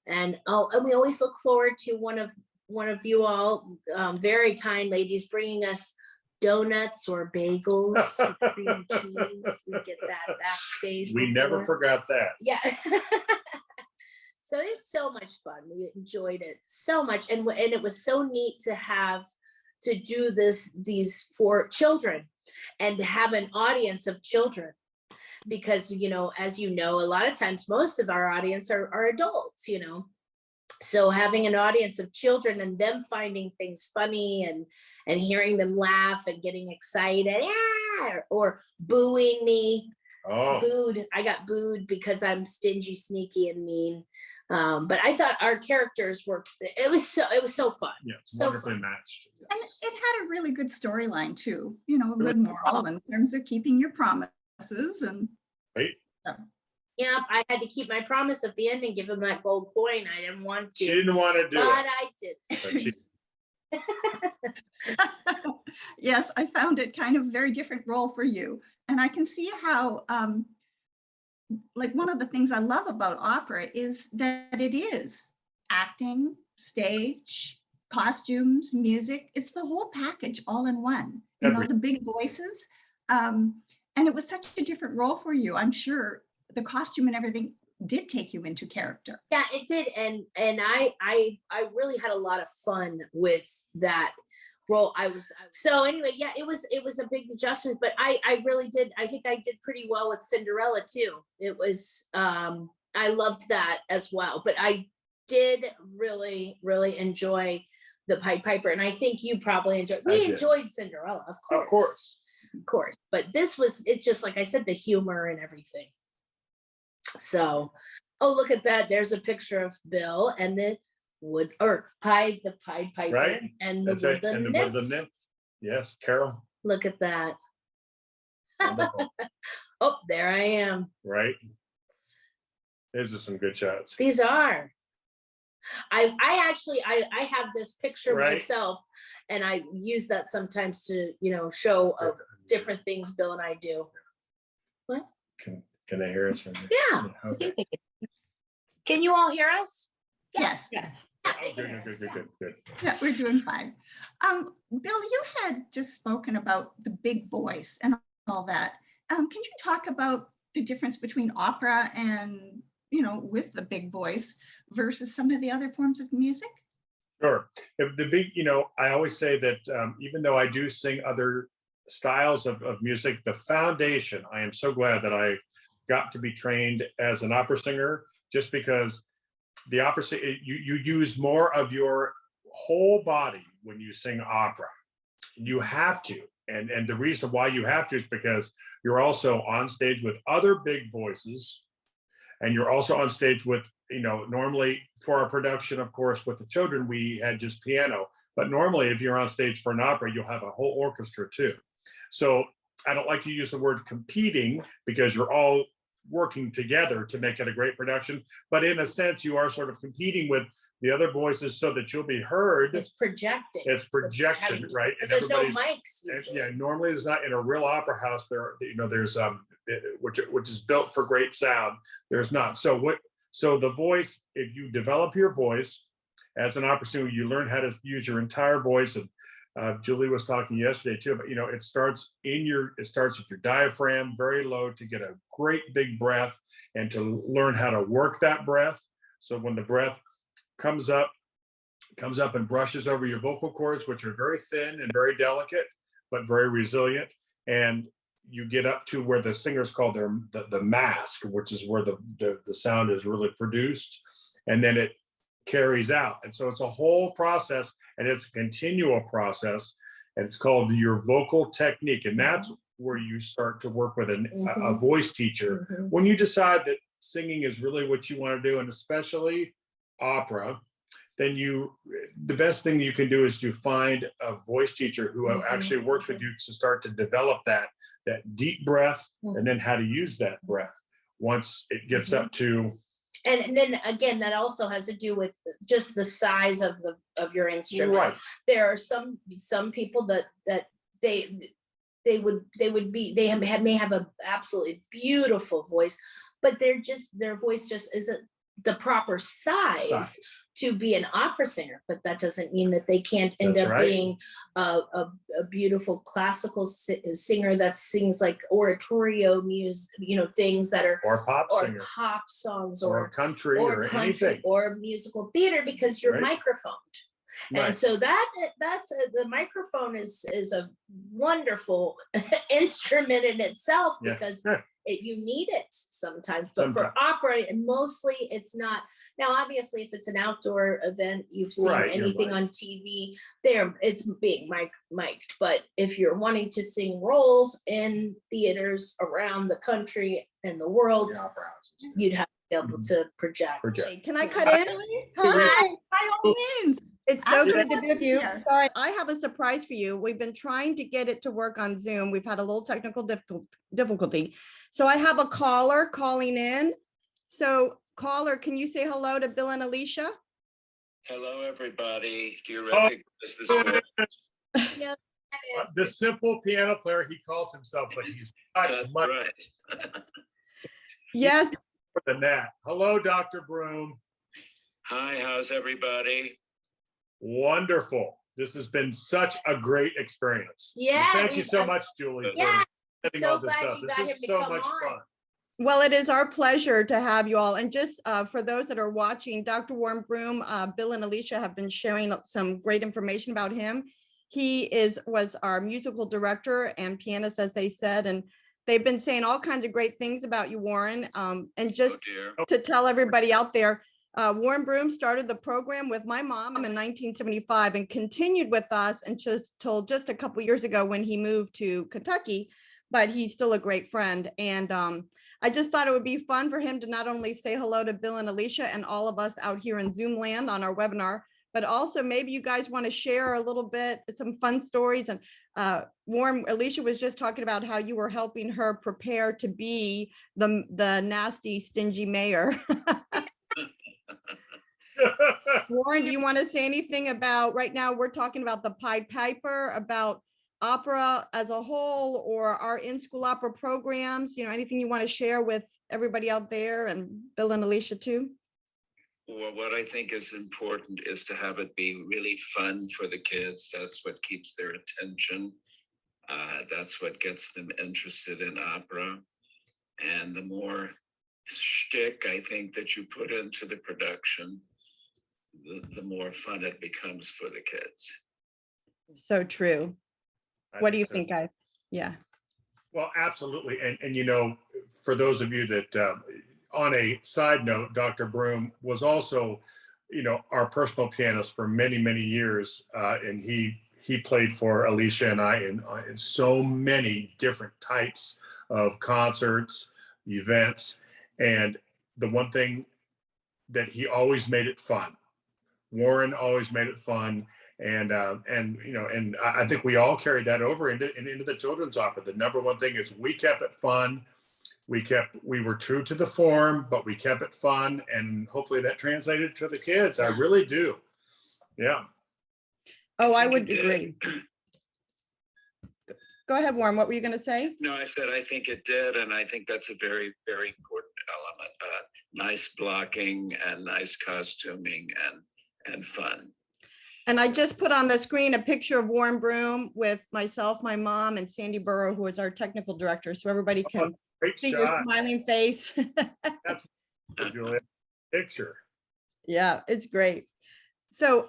And we always look forward to one of you all, very kind ladies, bringing us donuts or bagels with cream cheese. We get that backstage. We never before. forgot that. Yeah. So it was so much fun. We enjoyed it so much, and it was so neat to do these for children, and to have an audience of children, because as a lot of times most of our audience are adults. So having an audience of children and them finding things funny and hearing them laugh and getting excited, or booing me. Oh, I got booed because I'm stingy, sneaky, and mean. But I thought our characters it was so fun. yeah, So wonderfully fun. matched. And Yes. it had a really good storyline too, a good moral in terms of keeping your promises and. Right. Yeah, I had to keep my promise at the end and give him that gold coin. I didn't want to. She didn't want to do But it. I did. But she, Yes, I found it kind of very different role for you. And I can see how, like one of the things I love about opera is that it is acting, stage, costumes, music. It's the whole package all in one, the big voices. And it was such a different role for you. I'm sure the costume and everything did take you into character. Yeah, it did. And I really had a lot of fun with that role. So anyway, yeah, it was a big adjustment, but I really did. I think I did pretty well with Cinderella too. It was, I loved that as well, but I did really, really enjoy the Pied Piper. And I think you probably enjoyed Cinderella, of course. Of course. But it's just like I said, the humor and everything. So, look at that. There's a picture of Bill and the Pied Piper, right? And That's right. And the nymph. Yes, Carol. Look at that. Wonderful. Oh, there I am. Right. These are some good shots. These are. I actually have this picture Right. myself, and I use that sometimes to show of different things Bill and I do. What? Can they hear us? Yeah. I Okay. think they can. Can you all hear us? Yes. Yeah, Oh, they can hear us, yeah. good. Yeah, we're doing fine. Bill, you had just spoken about the big voice and all that. Can you talk about the difference between opera and, with the big voice versus some of the other forms of music? Sure. If the big, I always say that even though I do sing other styles of music, the foundation, I am so glad that I got to be trained as an opera singer, just because the opera, you use more of your whole body when you sing opera. You have to. And the reason why you have to is because you're also on stage with other big voices. And you're also on stage with, normally for a production, of course, with the children, we had just piano. But normally, if you're on stage for an opera, you'll have a whole orchestra too. So I don't like to use the word competing, because you're all working together to make it a great production. But in a sense, you are sort of competing with the other voices so that you'll be heard. It's projecting. It's projection, right? Because there's no mics. And, usually. yeah, normally there's not. In a real opera house, there's which is built for great sound. There's not. So the voice, if you develop your voice as an opera singer, you learn how to use your entire voice. And Julie was talking yesterday too, but it starts with your diaphragm very low to get a great big breath and to learn how to work that breath. So when the breath comes up and brushes over your vocal cords, which are very thin and very delicate, but very resilient. And you get up to where the singers call the mask, which is where the sound is really produced. And then it carries out. And so it's a whole process, and it's a continual process. And it's called your vocal technique. And that's where you start to work with a voice teacher. When you decide that singing is really what you want to do, and especially opera, then the best thing you can do is to find a voice teacher who actually works with you to start to develop that deep breath, and then how to use that breath once it gets up to. And then again, that also has to do with just the size of your instrument. Right. There are some people that they may have an absolutely beautiful voice, but their voice just isn't the proper size to be an opera singer. But that doesn't mean that they can't end up being a beautiful classical singer that sings like oratorio music, things that are or pop singer, pop songs, or country, or anything, or musical theater, because you're microphoned. Right. And so that's the microphone is a wonderful instrument in itself, because you need it sometimes. But for opera, mostly it's not. Now, obviously, if it's an outdoor event, you've seen anything on TV, it's being mic'd. But if you're wanting to sing roles in theaters around the country and the world, you'd have to be able to project. Hey, can I cut in? Hi, by all means. It's so I'm good to glad be with to you. hear. Sorry, I have a surprise for you. We've been trying to get it to work on Zoom. We've had a little technical difficulty. So I have a caller calling in. So caller, can you say hello to Bill and Alicia? Hello, everybody. Do you recognize this voice? No, the simple piano player he calls himself, but he's That's much right. Yes. more than that. Hello, Dr. Broom. Hi, how's everybody? Wonderful. This has been such a great experience. Yeah, Thank you so much, Julie, for setting so all this glad up. you This got him is to so come much on. fun. Well, it is our pleasure to have you all. And just for those that are watching, Dr. Warren Broom, Bill and Alicia have been sharing some great information about him. He was our musical director and pianist, as they said, and they've been saying all kinds of great things about you, Warren. And just to tell everybody out there, Warren Broom started the program with my mom in 1975 and continued with us until just a couple years ago when he moved to Kentucky, but he's still a great friend. And I just thought it would be fun for him to not only say hello to Bill and Alicia and all of us out here in Zoom land on our webinar, but also maybe you guys want to share a little bit, some fun stories. And Warren, Alicia was just talking about how you were helping her prepare to be the nasty, stingy mayor. Warren, do you want to say anything about, right now we're talking about the Pied Piper, about opera as a whole, or our in-school opera programs, anything you want to share with everybody out there, and Bill and Alicia too? Well, what I think is important is to have it be really fun for the kids. That's what keeps their attention. That's what gets them interested in opera. And the more shtick, I think, that you put into the production, the more fun it becomes for the kids. So true. What do you think, guys? Yeah. Well, absolutely. And for those of you that, on a side note, Dr. Broom was also, our personal pianist for many, many years. And he played for Alicia and I in so many different types of concerts, events. And the one thing that he always made it fun. Warren always made it fun. And I think we all carried that over into the children's opera. The number one thing is we kept it fun. We were true to the form, but we kept it fun, and hopefully that translated to the kids. I really do. Yeah. Oh, I would agree. go ahead, Warren. What were you going to say? No, I said I think it did, and I think that's a very, very important element. Nice blocking and nice costuming and fun. And I just put on the screen a picture of Warren Broom with myself, my mom, and Sandy Burrow, who is our technical director, so everybody can Great see your shot. smiling face. That's Julia. Picture. Yeah, it's great. So,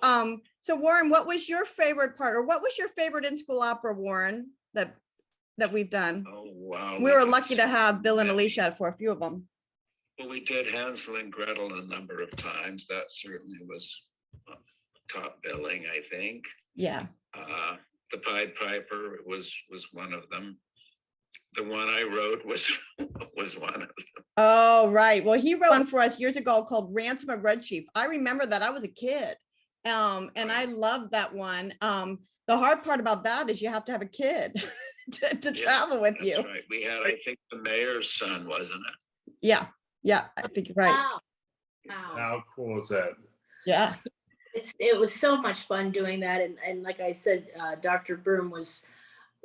so Warren, what was your favorite part, or what was your favorite in-school opera, Warren, that we've done? Oh, wow. We were did lucky to so have Bill and many. Alicia for a few of them. Well, we did Hansel and Gretel a number of times. That certainly was top billing, I think. Yeah. The Pied Piper was one of them. The one I wrote was one of them. Oh, right. Well, he wrote one for us years ago called Ransom of Red Sheep. I remember that. I was a kid. And I loved that one. The hard part about that is you have to have a kid to Yeah, travel with That's you. right. We had, I think, the mayor's son, wasn't it? Yeah. Yeah. I think you're right. Wow. Wow. How cool is that? Yeah. It was so much fun doing that. And like I said, Dr. Broom was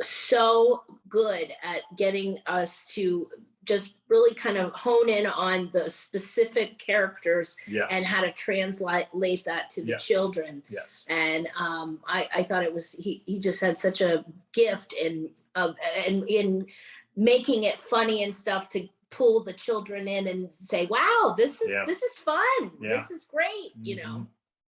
so good at getting us to just really kind of hone in on the specific characters Yes. and how to translate that to the Yes. children. Yes. And I thought it was, he just had such a gift in making it funny and stuff to pull the children in and say, wow, this is Yeah. this is fun. Yeah. This is great, you know.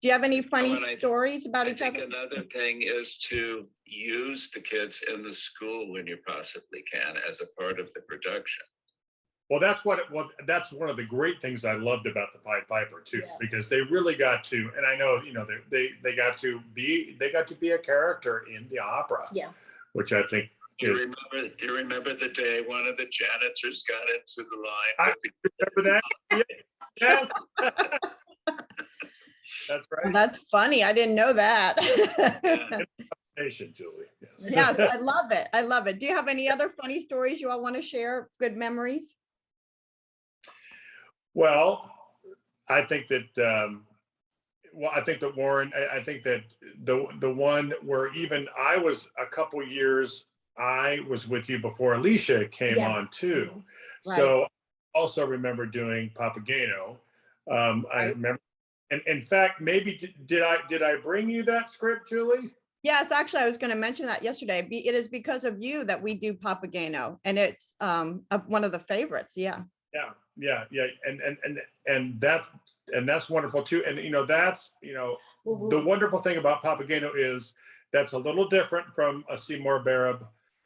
Do you have any funny and I- stories about I each think other? another thing is to use the kids in the school when you possibly can as a part of the production. Well, that's that's one of the great things I loved about the Pied Piper too, Yeah. because they really got to, and I know, they got to be a character in the opera. Yeah. Which I think Do is, you remember the day one of the janitors got into the line? I remember that. Yes. That's Oh, right. that's funny. I didn't know that. Station, Julie. Yes. Yes, I love it. I love it. Do you have any other funny stories you all want to share? Good memories? Well, I think that, Warren, I think that the one where even I was a couple years, I was with you before Alicia came Yeah. on too. Right. So I also remember doing Papageno. I Right. remember, and in fact, maybe did I bring you that script, Julie? Yes, actually, I was going to mention that yesterday. It is because of you that we do Papageno, and it's one of the favorites. Yeah. Yeah. And that's wonderful too. And that's the wonderful thing about Papageno is that's a little different from a Seymour Barab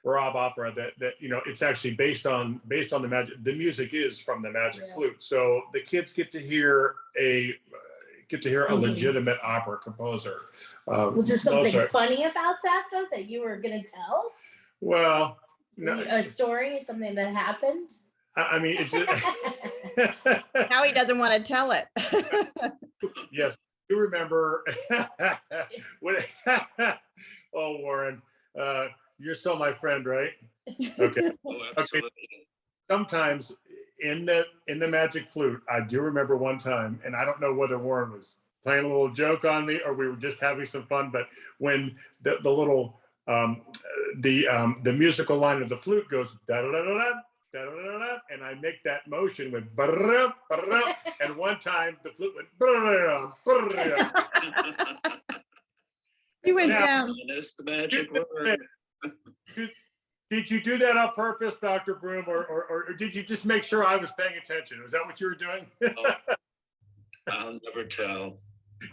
opera that it's actually based on the magic. The music is from the Magic Yeah. Flute, so the kids get to hear a Mhm. legitimate opera composer. Was there something Mozart. funny about that though that you were gonna tell? Well, no, A story, something that happened? I mean, it's Now he doesn't want to tell it. yes, you remember when oh, Warren, you're still my friend, right? Okay. Oh, absolutely. Sometimes in the Magic Flute, I do remember one time, and I don't know whether Warren was playing a little joke on me or we were just having some fun, but when the little the musical line of the flute goes da da da da da da da da, and I make that motion with ba-da, ba-da, and one time the flute went ba-da, ba-da. You went Now- down. And it's the magic word. Did you do that on purpose, Dr. Broom, or did you just make sure I was paying attention? Was that what you were doing? I'll never tell.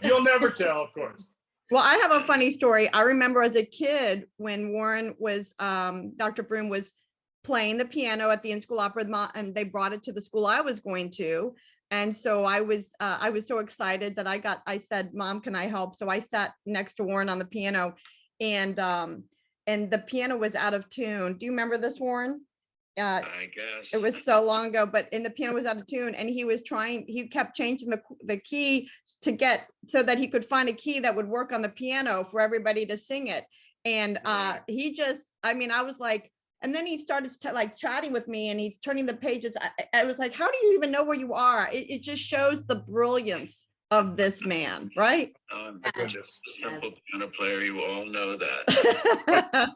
You'll never tell, of course. Well, I have a funny story. I remember as a kid when Warren was, Dr. Broom was playing the piano at the in-school opera, and they brought it to the school I was going to. And so I was so excited that I said, Mom, can I help? So I sat next to Warren on the piano, and the piano was out of tune. Do you remember this, Warren? I guess. It was so long ago, the piano was out of tune, and he kept changing the key to get so that he could find a key that would work on the piano for everybody to sing it. And I was like, and then he started chatting with me, and he's turning the pages. I was like, how do you even know where you are? It just shows the brilliance of this man, right? Oh, My goodness. simple piano player, you all know that.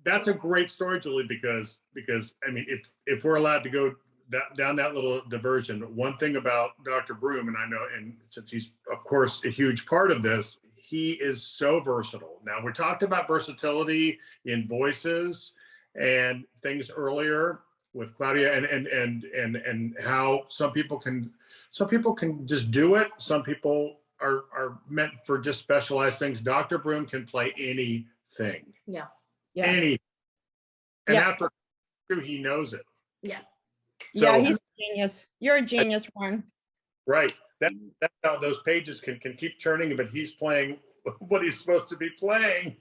that's a great story, Julie, because I mean, if we're allowed to go down that little diversion, one thing about Dr. Broom, and I know, and since he's of course a huge part of this, he is so versatile. Now, we talked about versatility in voices and things earlier with Claudia, and how some people can just do it. Some people are meant for just specialized things. Dr. Broom can play anything. Yeah. Yeah. Any. And Yeah. after he knows it. Yeah. Yeah, So- he's a genius. You're a genius, Warren. Right. That's how those pages can keep churning, but he's playing what he's supposed to be playing.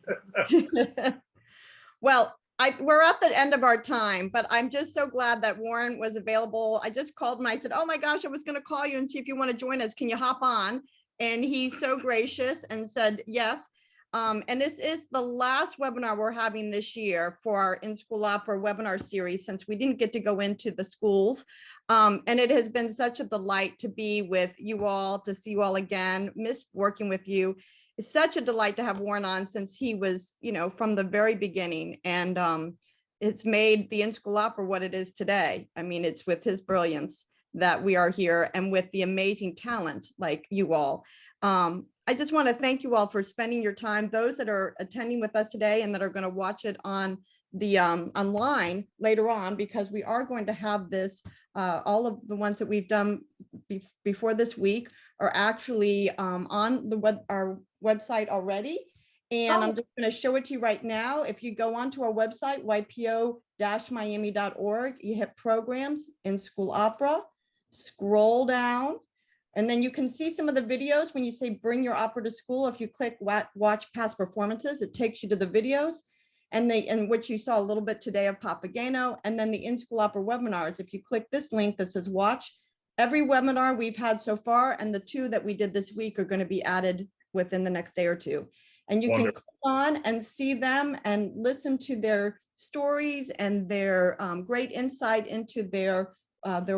Well, we're at the end of our time, but I'm just so glad that Warren was available. I just called him. I said, oh my gosh, I was going to call you and see if you want to join us. Can you hop on? And he's so gracious and said yes. And this is the last webinar we're having this year for our In-School Opera webinar series, since we didn't get to go into the schools. And it has been such a delight to be with you all, to see you all again, miss working with you. It's such a delight to have Warren on, since he was, from the very beginning. And it's made the In-School Opera what it is today. I mean, it's with his brilliance that we are here, and with the amazing talent like you all. I just want to thank you all for spending your time. Those that are attending with us today and that are going to watch it on the online later on, because we are going to have this, all of the ones that we've done before this week are actually on our website already. And I'm just going to show it to you right now. If you go onto our website, ypo-miami.org, you hit programs, In-School Opera, scroll down, and then you can see some of the videos. When you say bring your opera to school, if you click watch past performances, it takes you to the videos, and in which you saw a little bit today of Papageno, and then the In-School Opera webinars. If you click this link that says watch, every webinar we've had so far, and the 2 that we did this week are going to be added within the next day or 2. And you can click on and see them and listen to their stories and their great insight into their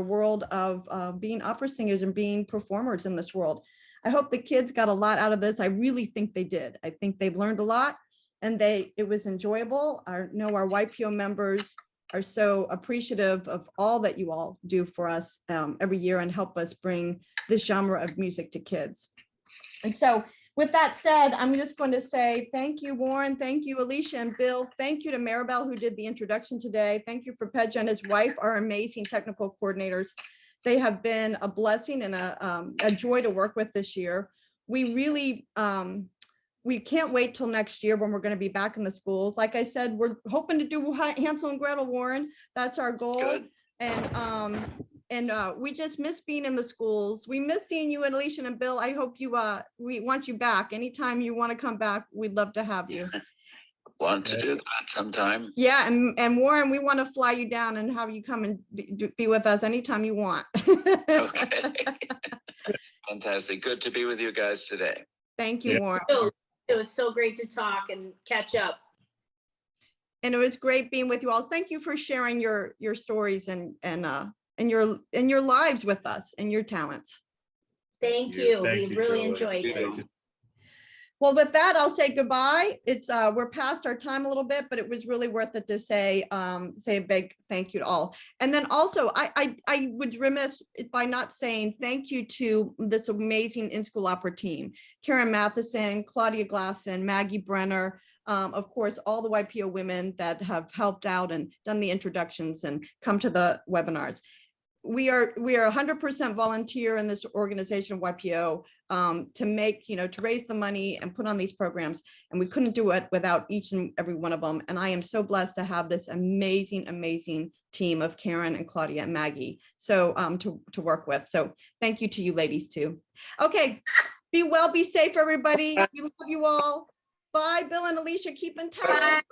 world of being opera singers and being performers in this world. I hope the kids got a lot out of this. I really think they did. I think they've learned a lot, and it was enjoyable. I know our YPO members are so appreciative of all that you all do for us every year and help us bring this genre of music to kids. And so with that said, I'm just going to say thank you, Warren. Thank you, Alicia and Bill. Thank you to Maribel, who did the introduction today. Thank you for Pedja and his wife, our amazing technical coordinators. They have been a blessing and a joy to work with this year. We really, we can't wait till next year when we're going to be back in the schools. Like I said, we're hoping to do Hansel and Gretel, Warren. That's our goal. Good. And we just miss being in the schools. We miss seeing you and Alicia and Bill. I hope we want you back. Anytime you want to come back, we'd love to have you. Want to do that sometime? Yeah, and Warren, we want to fly you down and have you come and be with us anytime you want. Okay. Fantastic. Good to be with you guys today. Thank you, Yeah. Warren. It was so great to talk and catch up. And it was great being with you all. Thank you for sharing your stories and your lives with us and your talents. Thank you. Thank We you, really Julie. enjoyed it. Thank you. Well, with that, I'll say goodbye. It's we're past our time a little bit, but it was really worth it to say a big thank you to all. And then also, I would remiss by not saying thank you to this amazing In-School Opera team: Karen Matheson, Claudia Glasson, Maggie Brenner, of course, all the YPO women that have helped out and done the introductions and come to the webinars. We are 100% volunteer in this organization of YPO to make, to raise the money and put on these programs. And we couldn't do it without each and every one of them. And I am so blessed to have this amazing, amazing team of Karen and Claudia and Maggie. So to work with. So thank you to you ladies too. Okay, be well, be safe, everybody. We love you all. Bye, Bill and Alicia. Keep in touch.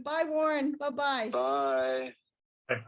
Bye, Warren. Bye-bye. Bye. Bye.